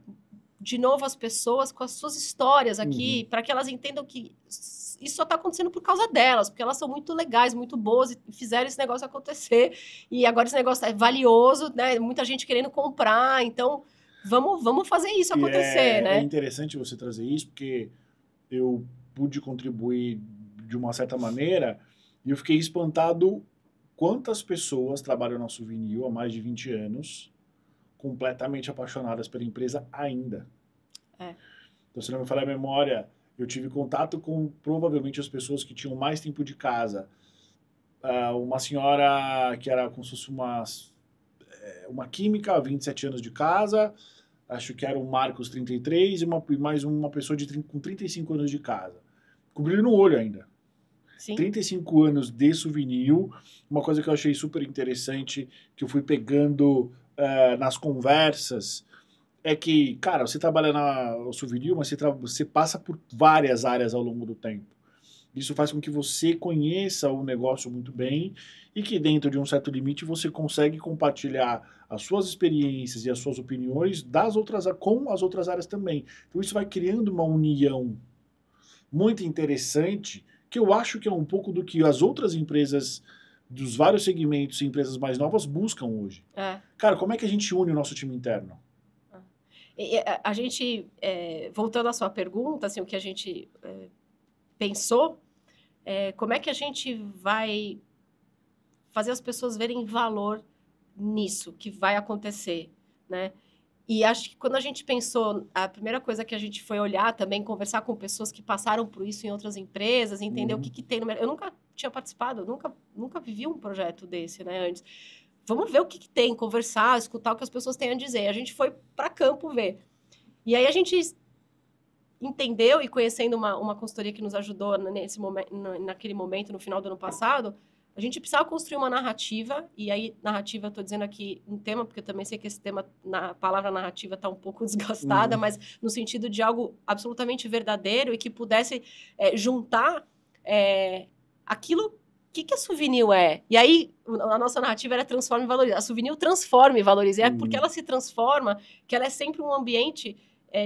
de novo as pessoas com as suas histórias aqui, para que elas entendam que isso só está acontecendo por causa delas, porque elas são muito legais, muito boas e fizeram esse negócio acontecer. E agora esse negócio é valioso, né? Muita gente querendo comprar, então vamos fazer isso acontecer, né? É interessante você trazer isso, porque eu pude contribuir de uma certa maneira e eu fiquei espantado quantas pessoas trabalham na Souvenir há mais de 20 anos completamente apaixonadas pela empresa ainda. Então, se não me falha a memória, eu tive contato com provavelmente as pessoas que tinham mais tempo de casa. Uma senhora que era como se fosse uma química, 27 anos de casa, acho que era o Marcos, 33, e mais uma pessoa com 35 anos de casa. Com brilho no olho ainda. Sim. 35 anos de Souvenir, uma coisa que eu achei super interessante, que eu fui pegando nas conversas, é que, cara, você trabalha na Souvenir, mas você passa por várias áreas ao longo do tempo. Isso faz com que você conheça o negócio muito bem e que dentro de um certo limite você consegue compartilhar as suas experiências e as suas opiniões com as outras áreas também. Então isso vai criando uma união muito interessante, que eu acho que é um pouco do que as outras empresas dos vários segmentos e empresas mais novas buscam hoje. Cara, como é que a gente une o nosso time interno? A gente, voltando à sua pergunta, assim, o que a gente pensou, como é que a gente vai fazer as pessoas verem valor nisso que vai acontecer, né? E acho que quando a gente pensou, a primeira coisa que a gente foi olhar também, conversar com pessoas que passaram por isso em outras empresas, entender o que tem no mercado. Eu nunca tinha participado, eu nunca vivi um projeto desse, né, antes. Vamos ver o que tem, conversar, escutar o que as pessoas têm a dizer. A gente foi para campo ver. E aí a gente entendeu, e conhecendo uma consultoria que nos ajudou naquele momento, no final do ano passado, a gente precisava construir uma narrativa, e aí, narrativa, estou dizendo aqui um tema, porque eu também sei que esse tema, a palavra narrativa está um pouco desgastada, mas no sentido de algo absolutamente verdadeiro e que pudesse juntar aquilo, que a Souvenir é? E aí, a nossa narrativa era transforma e valoriza. A Souvenir transforma e valoriza, é porque ela se transforma, que ela é sempre um ambiente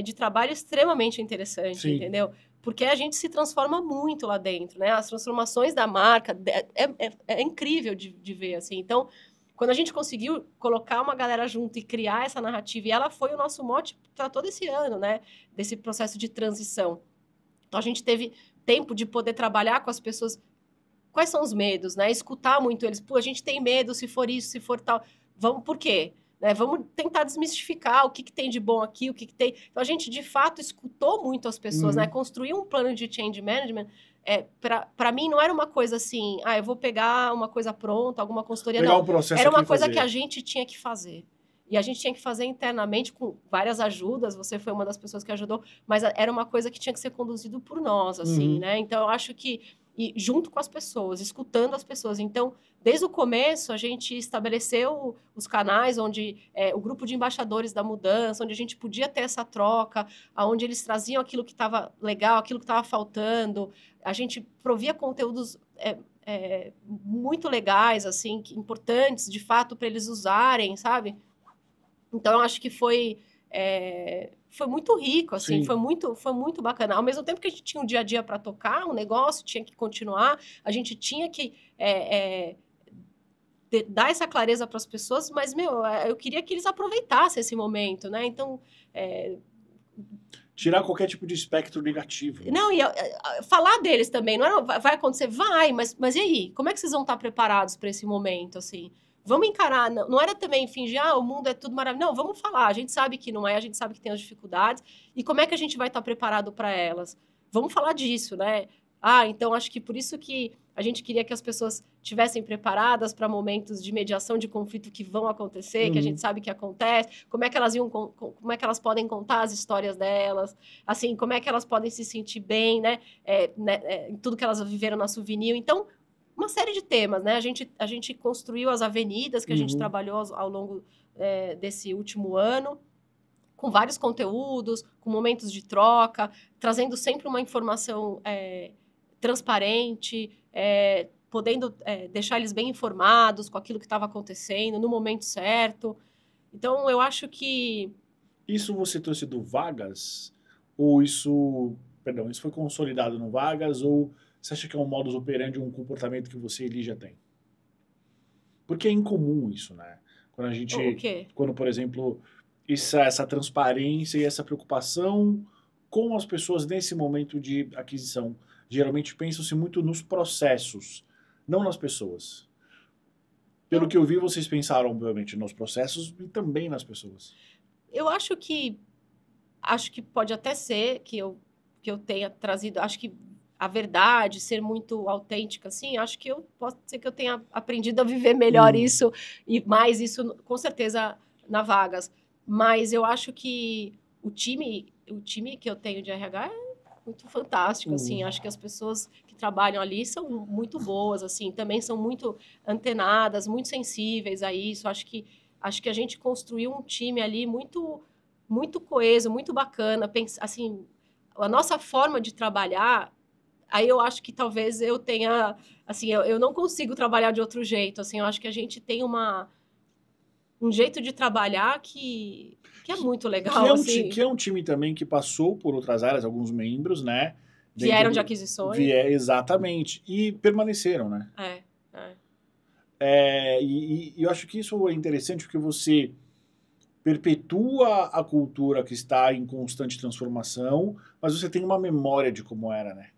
de trabalho extremamente interessante, Sim. entendeu? Porque a gente se transforma muito lá dentro, né? As transformações da marca é incrível de ver, assim. Então, quando a gente conseguiu colocar uma galera junto e criar essa narrativa, e ela foi o nosso mote para todo esse ano, né? Desse processo de transição. Então, a gente teve tempo de poder trabalhar com as pessoas. Quais são os medos, né? Escutar muito eles. Pô, a gente tem medo se for isso, se for tal. Vamos, por quê? Né? Vamos tentar desmistificar o que tem de bom aqui, o que tem... Então, a gente, de fato, escutou muito as pessoas, né? Construir um plano de change management, para mim, não era uma coisa assim, eu vou pegar uma coisa pronta, alguma consultoria, não. Era uma coisa que a gente tinha que fazer. E a gente tinha que fazer internamente com várias ajudas, você foi uma das pessoas que ajudou, mas era uma coisa que tinha que ser conduzido por nós, assim, né? Então, eu acho que e junto com as pessoas, escutando as pessoas. Então, desde o começo, a gente estabeleceu os canais onde o grupo de embaixadores da mudança, onde a gente podia ter essa troca, onde eles traziam aquilo que estava legal, aquilo que estava faltando. A gente provia conteúdos muito legais, assim, importantes, de fato, para eles usarem, sabe? Então, eu acho que foi muito rico, assim, foi muito bacana. Ao mesmo tempo que a gente tinha um dia a dia para tocar, um negócio tinha que continuar, a gente tinha que dar essa clareza para as pessoas, mas, eu queria que eles aproveitassem esse momento, né? Então... tirar qualquer tipo de espectro negativo. Não, e falar deles também, não era, vai acontecer, mas e aí? Como é que vocês vão estar preparados para esse momento, assim? Vamos encarar, não era também fingir, o mundo é tudo maravilhoso. Não, vamos falar, a gente sabe que não é, a gente sabe que tem as dificuldades, e como é que a gente vai estar preparado para elas? Vamos falar disso, né? Então acho que por isso que a gente queria que as pessoas estivessem preparadas para momentos de mediação de conflito que vão acontecer, que a gente sabe que acontece, como é que elas podem contar as histórias delas, assim, como é que elas podem se sentir bem, né? Em tudo que elas viveram na Souvenir. Então, uma série de temas, né? A gente construiu as avenidas que a gente trabalhou ao longo desse último ano, com vários conteúdos, com momentos de troca, trazendo sempre uma informação transparente, podendo deixar eles bem informados com aquilo que estava acontecendo no momento certo. Então, eu acho que... Isso você trouxe do Vagas? Ou isso foi consolidado no Vagas? Ou você acha que é um modus operandi, um comportamento que você e Lígia tem? Porque é incomum isso, né? Quando a gente... O quê? Quando, por exemplo, essa transparência e essa preocupação com as pessoas nesse momento de aquisição. Geralmente pensam-se muito nos processos, não nas pessoas. Pelo que eu vi, vocês pensaram, obviamente, nos processos e também nas pessoas. Eu acho que pode até ser que eu tenha trazido, acho que a verdade, ser muito autêntica, assim, acho que pode ser que eu tenha aprendido a viver melhor isso e mais isso, com certeza, na Vagas. Mas eu acho que o time que eu tenho de RH é muito fantástico, assim, acho que as pessoas que trabalham ali são muito boas, assim, também são muito antenadas, muito sensíveis a isso, acho que a gente construiu um time ali muito, muito coeso, muito bacana, assim, a nossa forma de trabalhar, aí eu acho que talvez eu tenha, assim, eu não consigo trabalhar de outro jeito, assim, eu acho que a gente tem um jeito de trabalhar que é muito legal, que é um time também que passou por outras áreas, alguns membros, né? Vieram de aquisições. Exatamente, e permaneceram, né? E eu acho que isso é interessante porque você perpetua a cultura que está em constante transformação, mas você tem uma memória de como era, né?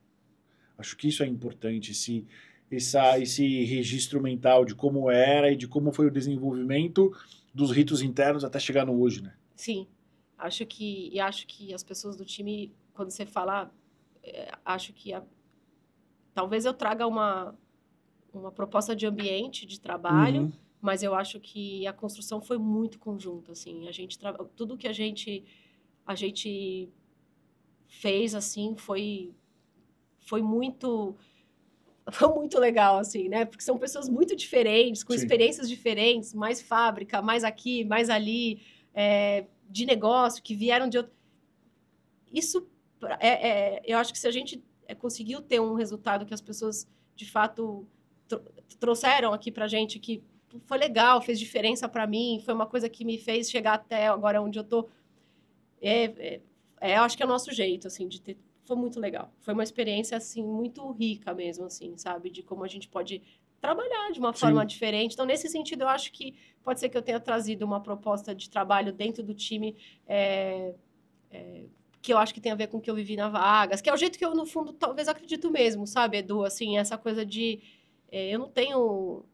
Acho que isso é importante, esse registro mental de como era e de como foi o desenvolvimento dos ritos internos até chegar no hoje, né? Sim, acho que as pessoas do time, quando você fala, acho que talvez eu traga uma proposta de ambiente de trabalho, Uhum. mas eu acho que a construção foi muito conjunta, assim, tudo que a gente fez, assim, foi muito foi muito legal, assim, né? Porque são pessoas muito diferentes, com Sim. experiências diferentes, mais fábrica, mais aqui, mais ali, de negócio, que vieram de outro. Isso, eu acho que se a gente conseguiu ter um resultado que as pessoas, de fato, trouxeram aqui pra gente, que foi legal, fez diferença para mim, foi uma coisa que me fez chegar até agora onde eu tô, eu acho que é o nosso jeito, assim, de ter. Foi muito legal. Foi uma experiência, assim, muito rica mesmo, assim, sabe? De como a gente pode trabalhar de uma forma diferente. Então, nesse sentido, eu acho que pode ser que eu tenha trazido uma proposta de trabalho dentro do time que eu acho que tem a ver com o que eu vivi na Vagas, que é o jeito que eu, no fundo, talvez acredito mesmo, sabe, Edu? Assim, essa coisa de... eu não tenho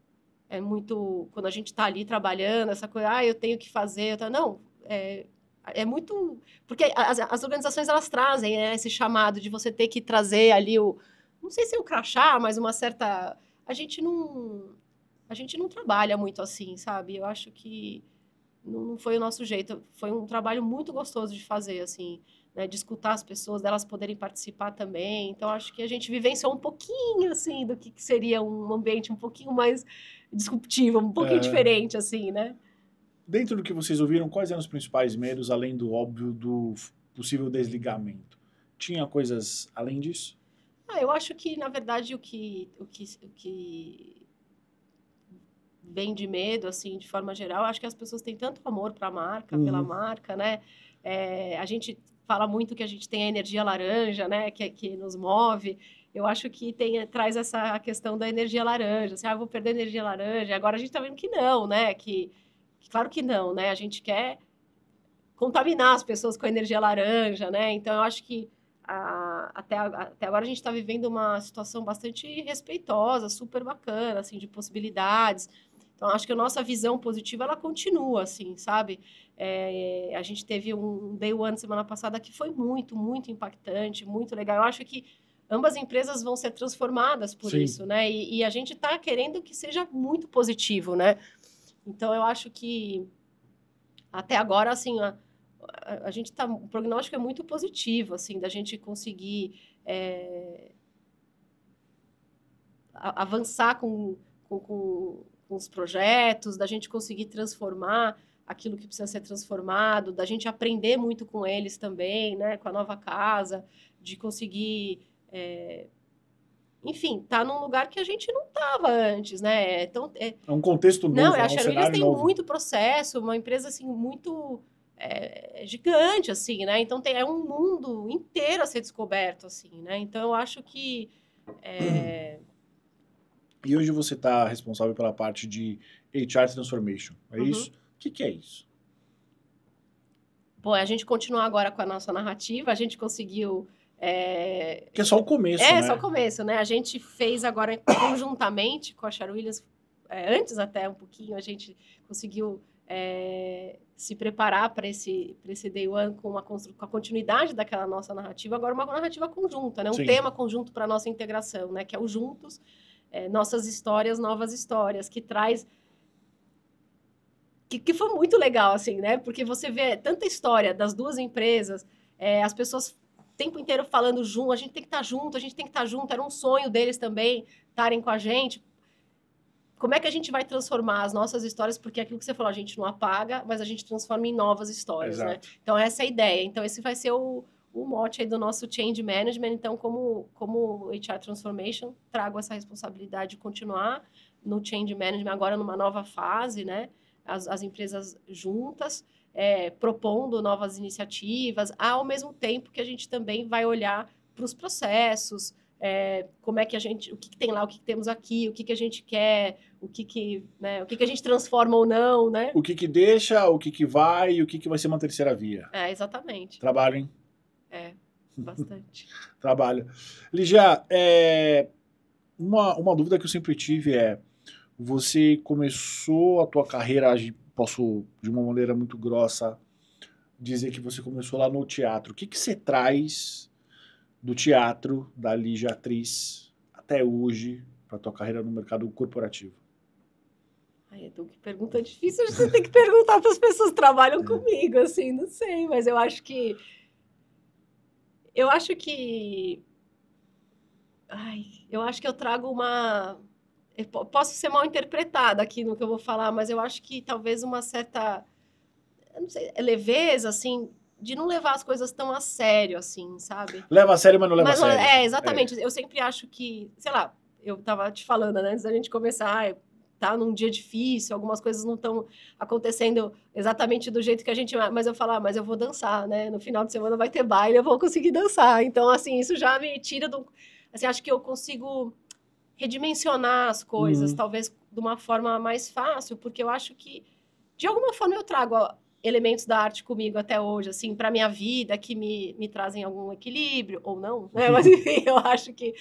muito... Quando a gente tá ali trabalhando, essa coisa, eu tenho que fazer... Não, é muito... Porque as organizações, elas trazem, né, esse chamado de você ter que trazer ali o... Não sei se é o crachá, mas uma certa... A gente não trabalha muito assim, sabe? Eu acho que não foi o nosso jeito. Foi um trabalho muito gostoso de fazer, assim, né? De escutar as pessoas, delas poderem participar também. Então, acho que a gente vivenciou um pouquinho, assim, do que seria um ambiente um pouquinho mais disruptivo, um pouquinho diferente, assim, né? Dentro do que vocês ouviram, quais eram os principais medos, além do óbvio do possível desligamento? Tinha coisas além disso? Eu acho que, na verdade, o que vem de medo, assim, de forma geral, acho que as pessoas têm tanto amor para a marca, pela marca, né? A gente fala muito que a gente tem a energia laranja, né? Que nos move. Eu acho que traz essa questão da energia laranja. Assim, eu vou perder a energia laranja. Agora a gente está vendo que não, né? Claro que não, né? A gente quer contaminar as pessoas com a energia laranja, né? Então, eu acho que até agora a gente está vivendo uma situação bastante respeitosa, super bacana, assim, de possibilidades. Então, acho que a nossa visão positiva, ela continua, assim, sabe? A gente teve um Day One semana passada que foi muito, muito impactante, muito legal. Eu acho que ambas empresas vão ser transformadas por isso, né? E a gente está querendo que seja muito positivo, né? Então, eu acho que até agora, assim, a gente tá, o prognóstico é muito positivo, assim, da gente conseguir avançar com os projetos, da gente conseguir transformar aquilo que precisa ser transformado, da gente aprender muito com eles também, né, com a nova casa, de conseguir, enfim, tá num lugar que a gente não estava antes, né? Então, é um contexto novo, não, é a um Sherwin cenário tem novo. muito processo, uma empresa assim muito gigante, assim, né? Então é um mundo inteiro a ser descoberto, assim, né? Então eu acho que E hoje você está responsável pela parte de HR Transformation, é isso? O que é isso? Bom, a gente continua agora com a nossa narrativa, a gente conseguiu... Que é só o começo, né? só o começo, né? A gente fez agora conjuntamente com a Sher Williams, antes até um pouquinho, a gente conseguiu se preparar para esse Day One com a continuidade daquela nossa narrativa, agora uma narrativa conjunta, né? Um tema conjunto para a nossa integração, né? Que é o Juntos, Nossas Histórias, Novas Histórias, que traz... Que foi muito legal, assim, né? Porque você vê tanta história das duas empresas, as pessoas o tempo inteiro falando junto, a gente tem que estar junto, a gente tem que estar junto, era um sonho deles também estarem com a gente. Como é que a gente vai transformar as nossas histórias? Porque aquilo que você falou, a gente não apaga, mas a gente transforma em novas histórias, né? Então, essa é a ideia. Então, esse vai ser o mote aí do nosso Change Management. Então, como HR Transformation, trago essa responsabilidade de continuar no Change Management, agora numa nova fase, né? As empresas juntas, propondo novas iniciativas, ao mesmo tempo que a gente também vai olhar para os processos, como é que o que tem lá, o que temos aqui, o que a gente quer, o que a gente transforma ou não, né? O que deixa, o que vai e o que vai ser uma terceira via. Exatamente. Trabalho, hein? Bastante. Trabalho. Lígia, uma dúvida que eu sempre tive é, você começou a tua carreira, posso, de uma maneira muito grossa, dizer que você começou lá no teatro. O que que você traz do teatro, da Lígia atriz, até hoje, para tua carreira no mercado corporativo? Ai, Edu, que pergunta difícil. Você tem que perguntar para as pessoas que trabalham comigo, assim, não sei, mas eu acho que... eu acho que eu trago uma... Eu posso ser mal interpretada aqui no que eu vou falar, mas eu acho que talvez uma certa, eu não sei, leveza, assim, de não levar as coisas tão a sério, assim, sabe? Leva a sério, mas não leva a sério. Exatamente. Eu sempre acho que, sei lá, eu tava te falando, né, antes da gente começar, tá num dia difícil, algumas coisas não estão acontecendo exatamente do jeito que a gente... Mas eu falo, mas eu vou dançar, né? No final de semana vai ter baile, eu vou conseguir dançar. Então, assim, isso já me tira do... Assim, acho que eu consigo redimensionar as coisas, talvez de uma forma mais fácil, porque eu acho que, de alguma forma, eu trago elementos da arte comigo até hoje, assim, para minha vida, que me trazem algum equilíbrio, ou não, né? Mas, enfim, eu acho que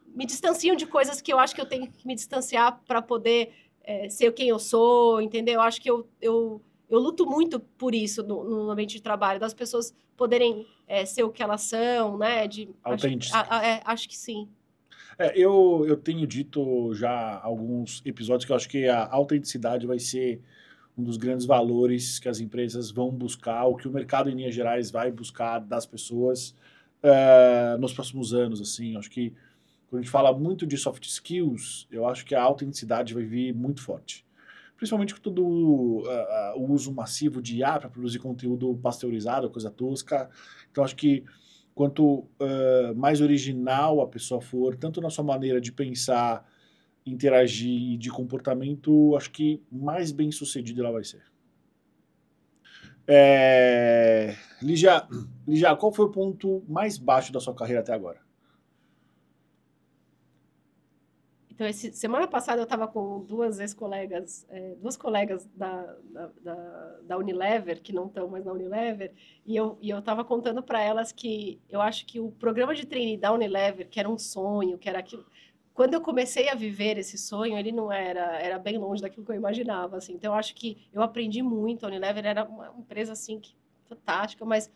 me distanciam de coisas que eu acho que eu tenho que me distanciar para poder ser quem eu sou, entendeu? Eu acho que eu luto muito por isso no ambiente de trabalho, das pessoas poderem ser o que elas são, né? Acho que sim. Eu tenho dito já alguns episódios que eu acho que a autenticidade vai ser um dos grandes valores que as empresas vão buscar, o que o mercado, em linhas gerais, vai buscar das pessoas nos próximos anos. Assim, acho que quando a gente fala muito de soft skills, eu acho que a autenticidade vai vir muito forte. Principalmente com todo o uso massivo de IA para produzir conteúdo pasteurizado, coisa tosca. Então, acho que quanto mais original a pessoa for, tanto na sua maneira de pensar, interagir e de comportamento, acho que mais bem sucedida ela vai ser. Lígia, qual foi o ponto mais baixo da sua carreira até agora? Então, semana passada eu estava com duas colegas da Unilever, que não estão mais na Unilever, e eu estava contando para elas que eu acho que o programa de trainee da Unilever, que era um sonho, que era aquilo... Quando eu comecei a viver esse sonho, ele não era bem longe daquilo que eu imaginava, assim. Então, eu acho que eu aprendi muito. A Unilever era uma empresa, assim, fantástica, mas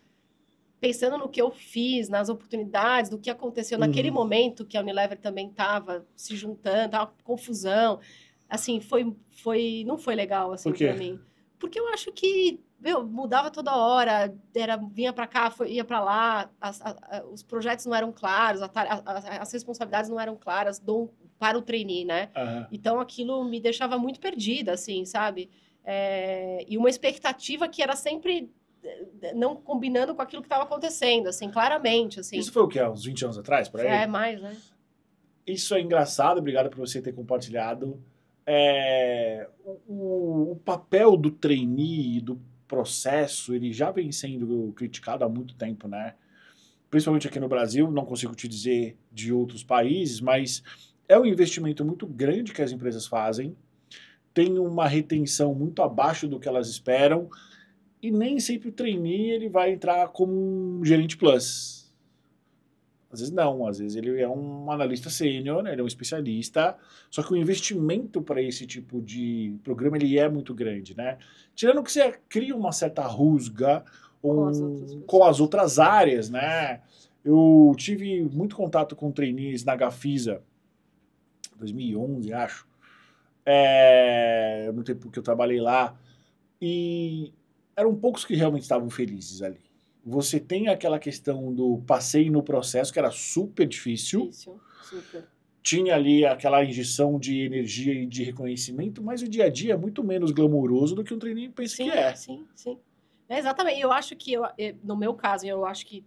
pensando no que eu fiz, nas oportunidades, do que aconteceu naquele momento que a Unilever também estava se juntando, tava confusão, assim, não foi legal, assim, para mim. Porque eu acho que, mudava toda hora, vinha para cá, ia para lá, os projetos não eram claros, as responsabilidades não eram claras para o trainee, né? Então, aquilo me deixava muito perdida, assim, sabe? E uma expectativa que era sempre não combinando com aquilo que estava acontecendo, assim, claramente, assim. Isso foi o quê? Uns 20 anos atrás, por aí? Mais, né? Isso é engraçado, obrigado por você ter compartilhado. O papel do trainee, do processo, ele já vem sendo criticado há muito tempo, né? Principalmente aqui no Brasil, não consigo te dizer de outros países, mas é um investimento muito grande que as empresas fazem, tem uma retenção muito abaixo do que elas esperam, e nem sempre o trainee ele vai entrar como um gerente plus. Às vezes não, às vezes ele é um analista sênior, né? Ele é um especialista, só que o investimento para esse tipo de programa ele é muito grande, né? Tirando que você cria uma certa rusga com as outras áreas, né? Eu tive muito contato com trainees na Gafisa, 2011, acho, no tempo que eu trabalhei lá, e eram poucos que realmente estavam felizes ali. Você tem aquela questão do passeio no processo, que era super difícil. Super. Tinha ali aquela injeção de energia e de reconhecimento, mas o dia a dia é muito menos glamouroso do que um trainee pensa que é. Sim. Exatamente. Eu acho que, no meu caso, eu acho que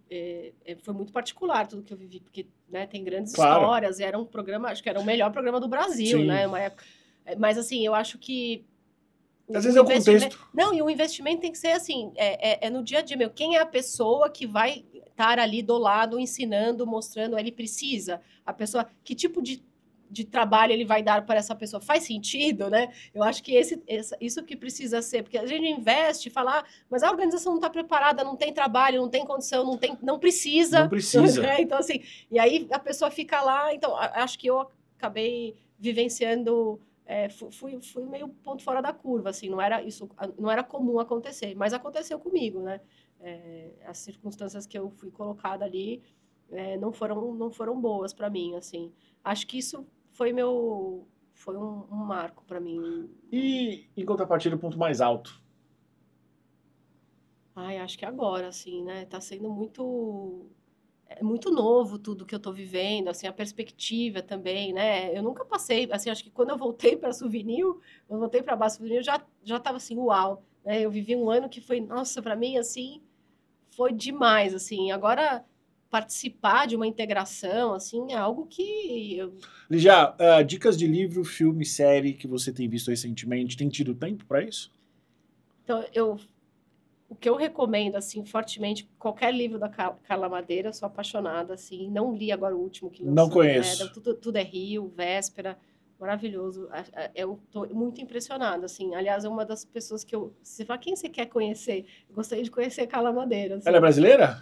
foi muito particular tudo que eu vivi, porque, né, tem grandes histórias, era um programa, acho que era o melhor programa do Brasil, né? Uma época. Mas, assim, eu acho que às vezes é o contexto. Não, e o investimento tem que ser assim, no dia a dia, quem é a pessoa que vai estar ali do lado, ensinando, mostrando, ele precisa, a pessoa, que tipo de de trabalho ele vai dar para essa pessoa? Faz sentido, né? Eu acho que isso que precisa ser, porque a gente investe, falar, mas a organização não está preparada, não tem trabalho, não tem condição, não precisa. Não precisa. Né? Então, assim, e aí a pessoa fica lá. Então, acho que eu acabei vivenciando, fui meio ponto fora da curva, assim, não era comum acontecer, mas aconteceu comigo, né? As circunstâncias que eu fui colocada ali não foram boas para mim, assim. Acho que isso foi um marco para mim. E em contrapartida, o ponto mais alto? Ai, acho que agora, assim, né? Tá sendo muito novo tudo que eu tô vivendo, assim, a perspectiva também, né? Eu nunca passei, assim, acho que quando eu voltei para Souvenir, eu voltei para Basta Souvenir, já tava assim, uau, né? Eu vivi um ano que foi, nossa, para mim, assim, foi demais, assim. Agora, participar de uma integração, assim, é algo que... Lígia, dicas de livro, filme, série que você tem visto recentemente, tem tido tempo para isso? Então, o que eu recomendo, assim, fortemente, qualquer livro da Carla Madeira, eu sou apaixonada, assim, não li agora o último que lançou. Não conheço. Tudo é Rio, Véspera, maravilhoso. Eu tô muito impressionada, assim. Aliás, é uma das pessoas que você fala, quem você quer conhecer? Eu gostaria de conhecer a Carla Madeira. Assim. Ela é brasileira?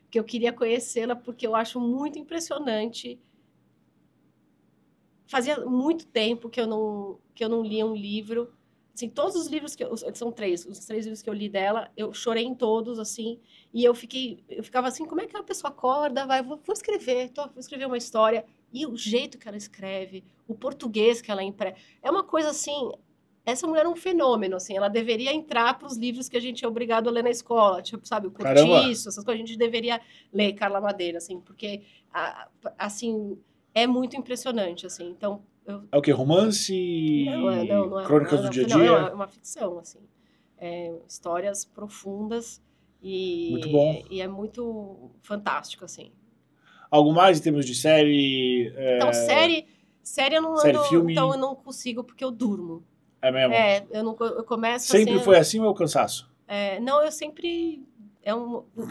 Porque eu queria conhecê-la, porque eu acho muito impressionante. Fazia muito tempo que eu não lia um livro. Assim, todos os livros são os 3 livros que eu li dela, eu chorei em todos, assim, e eu ficava assim, como é que a pessoa acorda, vou escrever, vou escrever uma história, e o jeito que ela escreve, o português que ela emprega, é uma coisa assim, essa mulher é um fenômeno, assim, ela deveria entrar para os livros que a gente é obrigado a ler na escola, tipo, sabe, o Cortiço, essas coisas, a gente deveria ler Carla Madeira, assim, porque, assim, é muito impressionante, assim, então... É o quê? Romance? Não é. Crônicas do dia a dia? Não, é uma ficção, assim. Histórias profundas Muito bom. E é muito fantástico, assim. Algo mais em termos de série? Então, série eu não série, ando, filme? então eu não consigo porque eu durmo. É mesmo? Eu começo Sempre assim... foi assim ou é o cansaço? Não, eu sempre...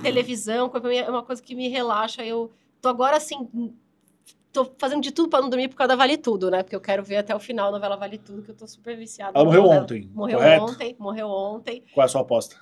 televisão, pra mim é uma coisa que me relaxa. Eu tô agora, assim... Tô fazendo de tudo para não dormir por causa da Vale Tudo, né? Porque eu quero ver até o final a novela Vale Tudo, que eu tô super viciada. Ela morreu ontem, correto? Morreu ontem. Qual é a sua aposta?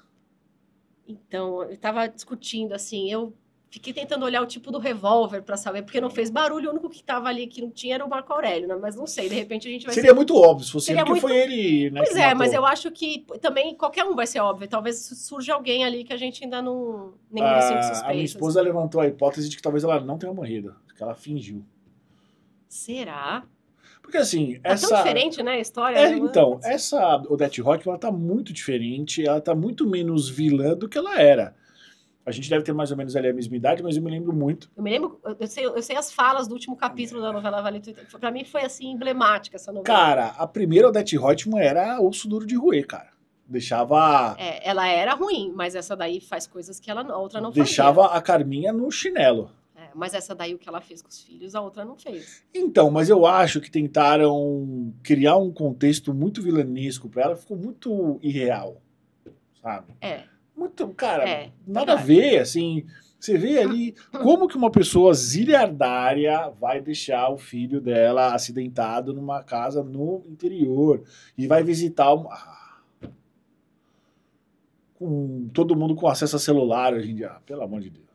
Então, eu tava discutindo, assim, eu fiquei tentando olhar o tipo do revólver para saber, porque não fez barulho, o único que tava ali que não tinha era o Marco Aurélio, né? Mas não sei, de repente a gente vai Seria muito óbvio se fosse ele, porque foi ele, né? Pois mas eu acho que também qualquer um vai ser óbvio. Talvez surja alguém ali que a gente ainda não... Nenhum dos 5 suspeitos. A minha esposa levantou a hipótese de que talvez ela não tenha morrido, que ela fingiu. Será? Porque assim, tá tão diferente, né, a história? Então, essa Odete Roitman, ela tá muito diferente, ela tá muito menos vilã do que ela era. A gente deve ter mais ou menos ali a mesma idade, mas eu me lembro muito. Eu sei as falas do último capítulo da novela Vale Tudo. Pra mim foi assim, emblemática essa novela. Cara, a primeira Odete Roitman era osso duro de roer, cara. Deixava... ela era ruim, mas essa daí faz coisas que a outra não deixava fazia. A Carminha no chinelo. Mas essa daí, o que ela fez com os filhos, a outra não fez. Então, mas eu acho que tentaram criar um contexto muito vilanesco pra ela, ficou muito irreal, sabe? Muito, cara, nada a ver, assim, você vê ali como que uma pessoa zilhardária vai deixar o filho dela acidentado numa casa no interior e vai visitar com todo mundo com acesso a celular hoje em dia, pelo amor de Deus.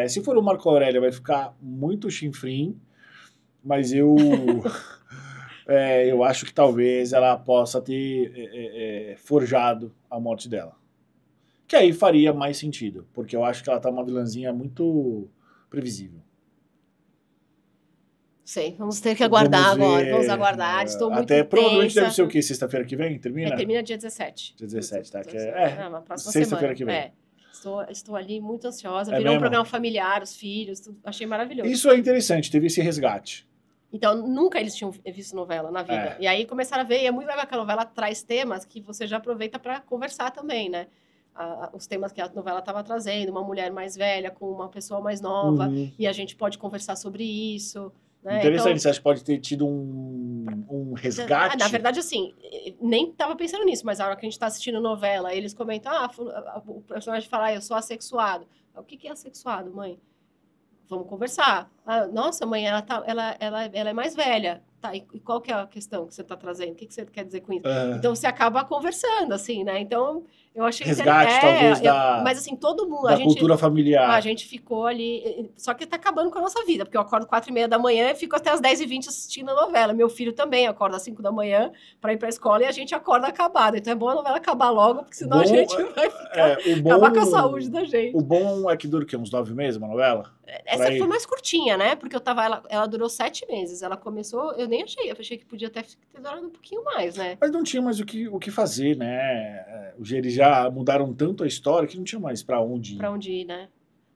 Se for o Marco Aurélio vai ficar muito chinfrim, mas eu acho que talvez ela possa ter forjado a morte dela. Que aí faria mais sentido, porque eu acho que ela tá uma vilãzinha muito previsível. Sei, vamos ter que aguardar agora, vamos aguardar, estou muito até provavelmente tensa. Deve ser o quê? Sexta-feira que vem? Termina? Termina dia 17. Dia 17, tá? Na próxima sexta-feira semana. Que vem. Estou ali muito ansiosa, virou um programa familiar, os filhos, tudo, achei maravilhoso. Isso é interessante, teve esse resgate. Então, nunca eles tinham visto novela na vida. E aí começaram a ver, e é muito legal que a novela traz temas que você já aproveita para conversar também, né? Os temas que a novela estava trazendo, uma mulher mais velha com uma pessoa mais nova, e a gente pode conversar sobre isso. Né? Interessante, então, você acha que pode ter tido um resgate? Na verdade, assim, nem estava pensando nisso, mas a hora que a gente está assistindo novela, eles comentam, o personagem fala, eu sou assexuado. O que é assexuado, mãe? vamos conversar. Ah, nossa, mãe, ela é mais velha. Tá, e qual que é a questão que você está trazendo? O que você quer dizer com isso? Então, você acaba conversando, assim, né? Então, eu achei... Resgate, talvez, mas, assim, todo mundo... Da cultura familiar. A gente ficou ali... Só que tá acabando com a nossa vida, porque eu acordo 4h30 da manhã e fico até as 10h20 assistindo a novela. Meu filho também acorda às 5 da manhã para ir para a escola e a gente acorda acabado. Então, é bom a novela acabar logo, porque senão a gente vai acabar com a saúde da gente. O bom é que dura o quê? Uns 9 meses, uma novela? Essa foi mais curtinha, né? Porque ela durou 7 meses. Ela começou, eu nem achei. Eu achei que podia até ter durado um pouquinho mais, né? Mas não tinha mais o que fazer, né? Eles já mudaram tanto a história que não tinha mais pra onde ir. Pra onde ir, né?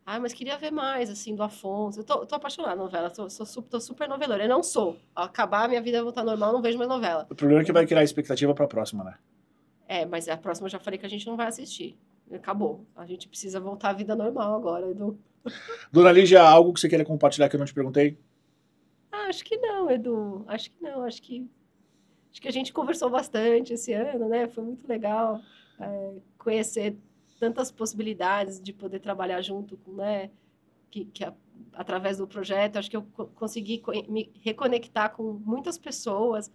Ah, mas queria ver mais, assim, do Afonso. Eu tô apaixonada na novela. Tô super noveleira. Eu não sou. Ao acabar, minha vida voltar normal, não vejo mais novela. O problema é que vai criar expectativa pra próxima, né? Mas a próxima eu já falei que a gente não vai assistir. Acabou. A gente precisa voltar à vida normal agora, Edu. Dona Lígia, algo que você queira compartilhar que eu não te perguntei? Acho que não, Edu. Acho que não. Acho que a gente conversou bastante esse ano, né? Foi muito legal conhecer tantas possibilidades de poder trabalhar junto, né? Através do projeto, acho que eu consegui me reconectar com muitas pessoas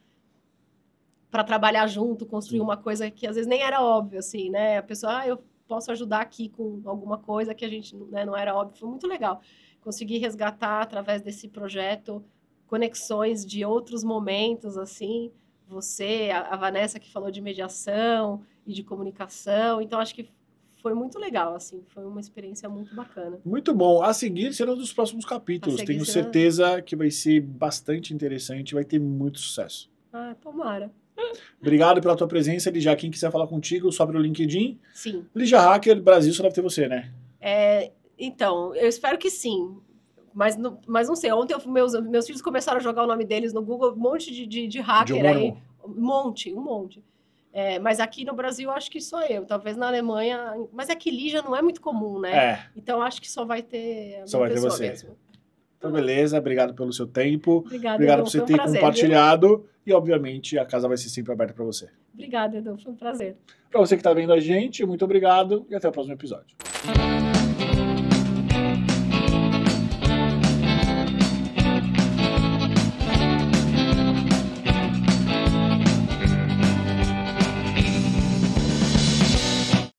para trabalhar junto, construir uma coisa que às vezes nem era óbvio, assim, né? A pessoa, eu posso ajudar aqui com alguma coisa que a gente, né, não era óbvio. Foi muito legal. Consegui resgatar, através desse projeto, conexões de outros momentos, assim. Você, a Vanessa, que falou de mediação e de comunicação. Então, acho que foi muito legal, assim. Foi uma experiência muito bacana. Muito bom. A seguir será um dos próximos capítulos. Tenho certeza que vai ser bastante interessante, vai ter muito sucesso. Ah, tomara. Obrigado pela tua presença, Lígia. Quem quiser falar contigo sobre o LinkedIn. Sim. Lígia Hacker, Brasil, só deve ter você, né? Então, eu espero que sim. Mas não sei. Ontem meus filhos começaram a jogar o nome deles no Google, um monte de hacker aí. Um monte. Mas aqui no Brasil, acho que só eu. Talvez na Alemanha... Mas é que Lígia não é muito comum, né? Então, acho que só vai ter a minha pessoa mesmo. Então, beleza. Obrigado pelo seu tempo. Obrigado por você ter compartilhado. Viu? E, obviamente, a casa vai ser sempre aberta para você. Obrigada, Edu. Foi um prazer. Para você que está vendo a gente, muito obrigado e até o próximo episódio.